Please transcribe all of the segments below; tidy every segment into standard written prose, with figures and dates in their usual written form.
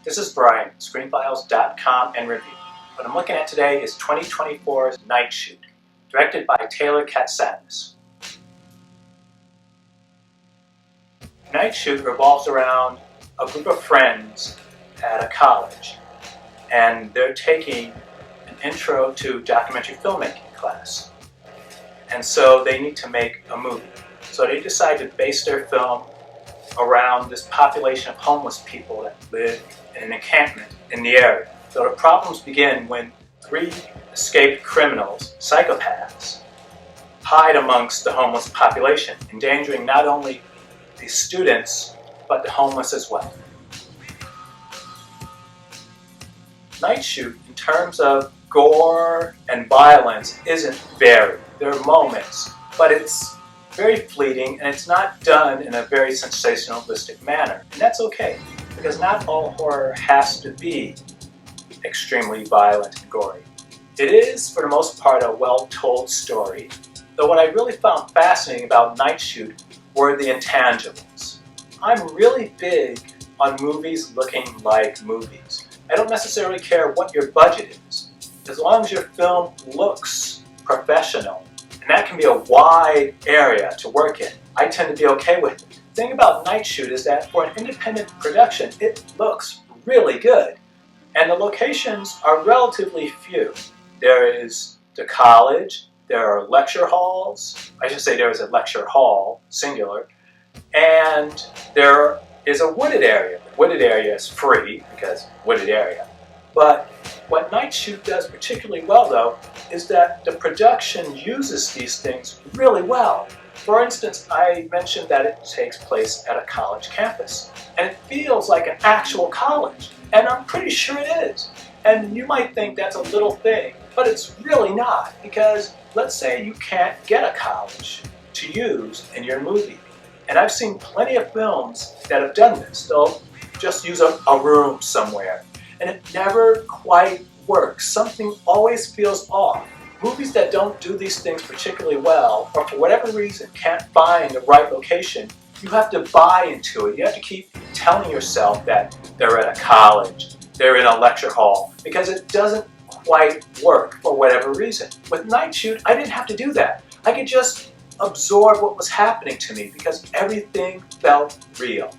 This is Brian, screenfiles.com and review. What I'm looking at today is 2024's Night Shoot, directed by Taylor Katnisis. Night Shoot revolves around a group of friends at a college, and they're taking an intro to documentary filmmaking class. And so they need to make a movie. So they decide to base their film around this population of homeless people that live in an encampment in the area. So the problems begin when 3 escaped criminals, psychopaths, hide amongst the homeless population, endangering not only the students, but the homeless as well. Night Shoot, in terms of gore and violence, isn't varied. There are moments, but it's very fleeting, and it's not done in a very sensationalistic manner. And that's okay, because not all horror has to be extremely violent and gory. It is, for the most part, a well-told story, though what I really found fascinating about Night Shoot were the intangibles. I'm really big on movies looking like movies. I don't necessarily care what your budget is, as long as your film looks professional. And that can be a wide area to work in. I tend to be okay with it. The thing about Night Shoot is that for an independent production, it looks really good. And the locations are relatively few. There is the college, there are lecture halls, I should say there is a lecture hall, singular, and there is a wooded area. The wooded area is free, because wooded area. But what Night Shoot does particularly well, though, is that the production uses these things really well. For instance, I mentioned that it takes place at a college campus, and it feels like an actual college, and I'm pretty sure it is. And you might think that's a little thing, but it's really not, because let's say you can't get a college to use in your movie. And I've seen plenty of films that have done this. They'll just use a room somewhere, and it never quite works. Something always feels off. Movies that don't do these things particularly well, or for whatever reason can't find the right location, you have to buy into it. You have to keep telling yourself that they're at a college, they're in a lecture hall, because it doesn't quite work for whatever reason. With Night Shoot, I didn't have to do that. I could just absorb what was happening to me because everything felt real.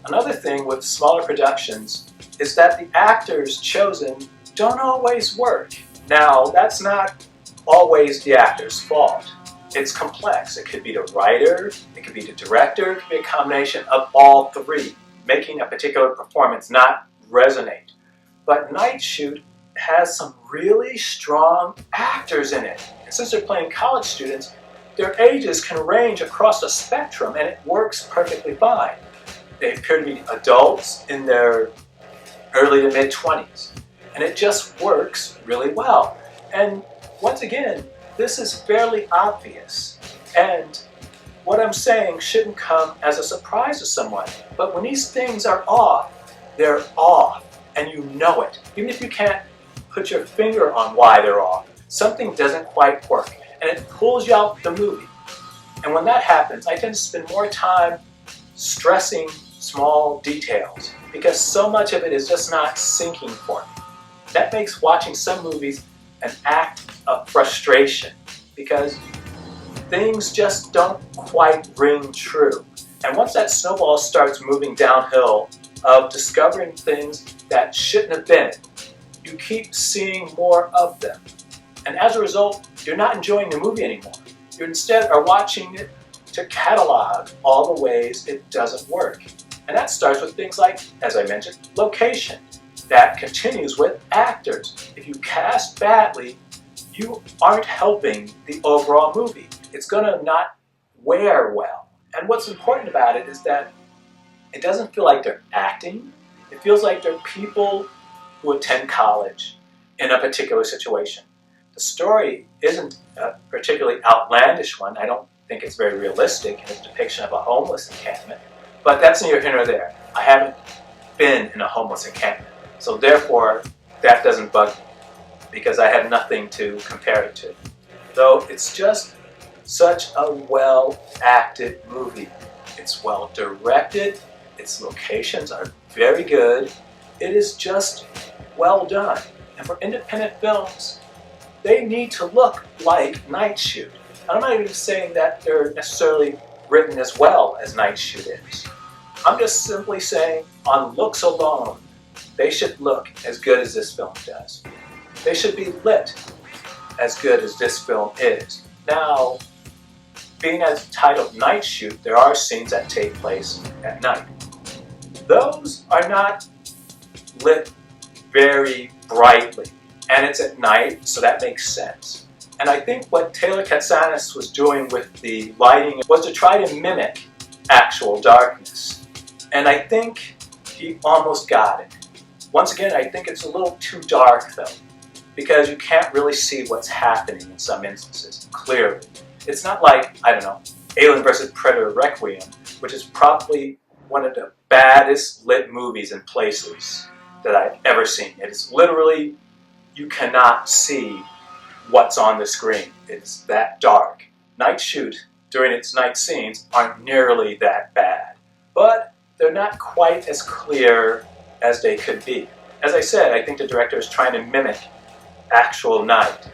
Another thing with smaller productions is that the actors chosen don't always work. Now, that's not always the actor's fault. It's complex. It could be the writer, it could be the director, it could be a combination of all three, making a particular performance not resonate. But Night Shoot has some really strong actors in it. And since they're playing college students, their ages can range across the spectrum, and it works perfectly fine. They appear to be adults in their early to mid-20s, and it just works really well. And once again, this is fairly obvious, and what I'm saying shouldn't come as a surprise to someone, but when these things are off, they're off, and you know it. Even if you can't put your finger on why they're off, something doesn't quite work, and it pulls you out the movie. And when that happens, I tend to spend more time stressing small details, because so much of it is just not sinking for me. That makes watching some movies an act of frustration, because things just don't quite ring true. And once that snowball starts moving downhill of discovering things that shouldn't have been, you keep seeing more of them. And as a result, you're not enjoying the movie anymore. You instead are watching it to catalog all the ways it doesn't work. And that starts with things like, as I mentioned, location. That continues with actors. If you cast badly, you aren't helping the overall movie. It's going to not wear well. And what's important about it is that it doesn't feel like they're acting. It feels like they're people who attend college in a particular situation. The story isn't a particularly outlandish one. I don't think it's very realistic in its depiction of a homeless encampment. But that's neither here nor there. I haven't been in a homeless encampment. So therefore, that doesn't bug me, because I have nothing to compare it to. Though it's just such a well-acted movie. It's well directed, its locations are very good, it is just well done. And for independent films, they need to look like Night Shoot. I'm not even saying that they're necessarily written as well as Night Shoot is. I'm just simply saying, on looks alone, they should look as good as this film does. They should be lit as good as this film is. Now, being as titled Night Shoot, there are scenes that take place at night. Those are not lit very brightly, and it's at night, so that makes sense. And I think what Taylor Katnisis was doing with the lighting was to try to mimic actual darkness. And I think he almost got it. Once again, I think it's a little too dark though, because you can't really see what's happening in some instances, clearly. It's not like, I don't know, Alien vs. Predator Requiem, which is probably one of the baddest lit movies in places that I've ever seen. It is literally, you cannot see what's on the screen. It's that dark. Night Shoot, during its night scenes, aren't nearly that bad, but they're not quite as clear as they could be. As I said, I think the director is trying to mimic actual night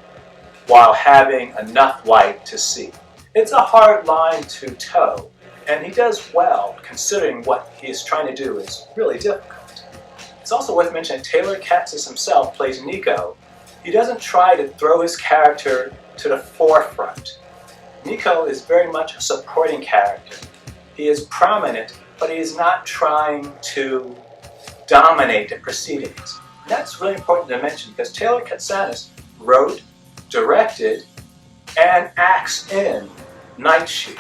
while having enough light to see. It's a hard line to toe, and he does well considering what he is trying to do is really difficult. It's also worth mentioning Taylor Katniss himself plays Nico. He doesn't try to throw his character to the forefront. Nico is very much a supporting character. He is prominent, but he is not trying to dominate the proceedings. And that's really important to mention because Taylor Katniss wrote, directed, and acts in Night Shoot.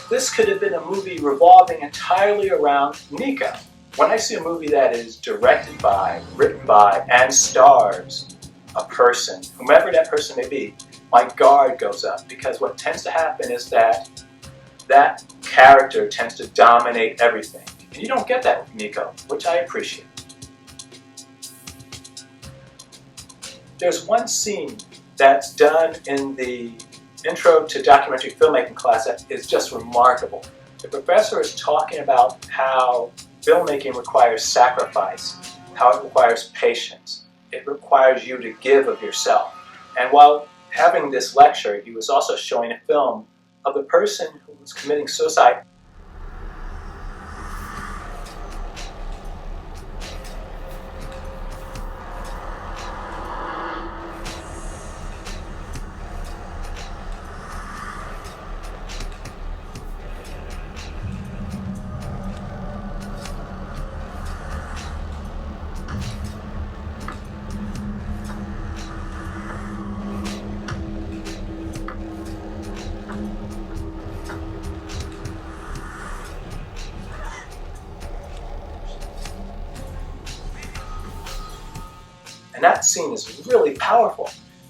This could have been a movie revolving entirely around Nico. When I see a movie that is directed by, written by, and stars a person, whomever that person may be, my guard goes up because what tends to happen is that that character tends to dominate everything. And you don't get that with Nico, which I appreciate. There's one scene that's done in the Intro to Documentary Filmmaking class that is just remarkable. The professor is talking about how filmmaking requires sacrifice, how it requires patience. It requires you to give of yourself. And while having this lecture, he was also showing a film of the person who was committing suicide. And that scene is really powerful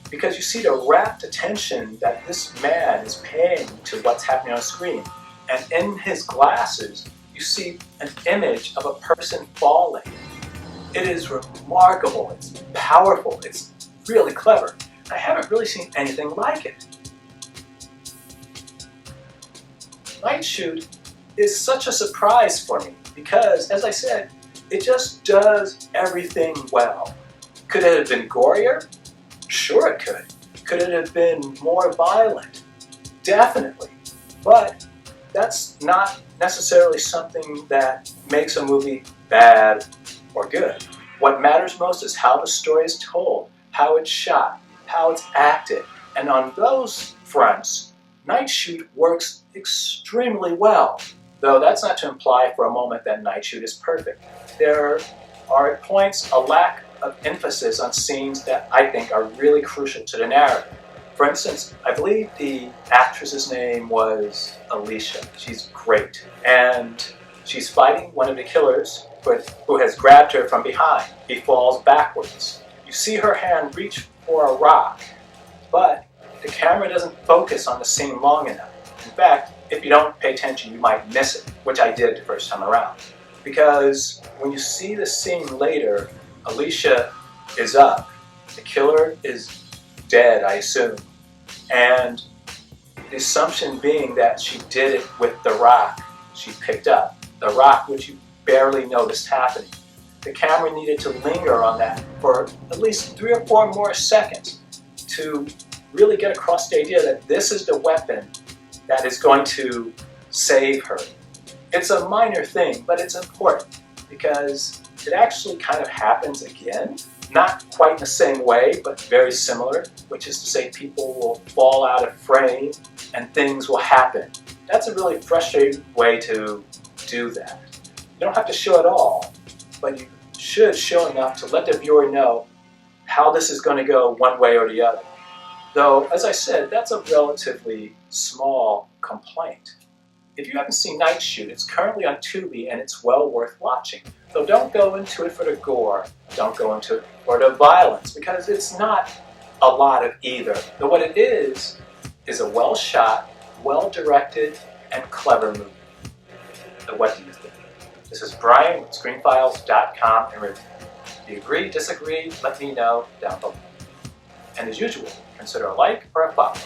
because you see the rapt attention that this man is paying to what's happening on screen. And in his glasses, you see an image of a person falling. It is remarkable, it's powerful, it's really clever. I haven't really seen anything like it. Night Shoot is such a surprise for me because, as I said, it just does everything well. Could it have been gorier? Sure it could. Could it have been more violent? Definitely. But that's not necessarily something that makes a movie bad or good. What matters most is how the story is told, how it's shot, how it's acted. And on those fronts, Night Shoot works extremely well. Though that's not to imply for a moment that Night Shoot is perfect. There are at points a lack of emphasis on scenes that I think are really crucial to the narrative. For instance, I believe the actress's name was Alicia. She's great. And she's fighting one of the killers who has grabbed her from behind. He falls backwards. You see her hand reach for a rock, but the camera doesn't focus on the scene long enough. In fact, if you don't pay attention, you might miss it, which I did the first time around. Because when you see the scene later, Alicia is up. The killer is dead, I assume. And the assumption being that she did it with the rock she picked up, the rock which you barely noticed happening. The camera needed to linger on that for at least 3 or 4 more seconds to really get across the idea that this is the weapon that is going to save her. It's a minor thing, but it's important because it actually kind of happens again. Not quite in the same way, but very similar, which is to say people will fall out of frame and things will happen. That's a really frustrating way to do that. You don't have to show it all, but you should show enough to let the viewer know how this is going to go one way or the other. Though, as I said, that's a relatively small complaint. If you haven't seen Night Shoot, it's currently on Tubi and it's well worth watching. So don't go into it for the gore, don't go into it for the violence, because it's not a lot of either. But what it is a well-shot, well-directed, and clever movie. So what do you think? This is Brian with ScreenFiles.com and review. If you agree, disagree, let me know down below. And as usual, consider a like or a follow.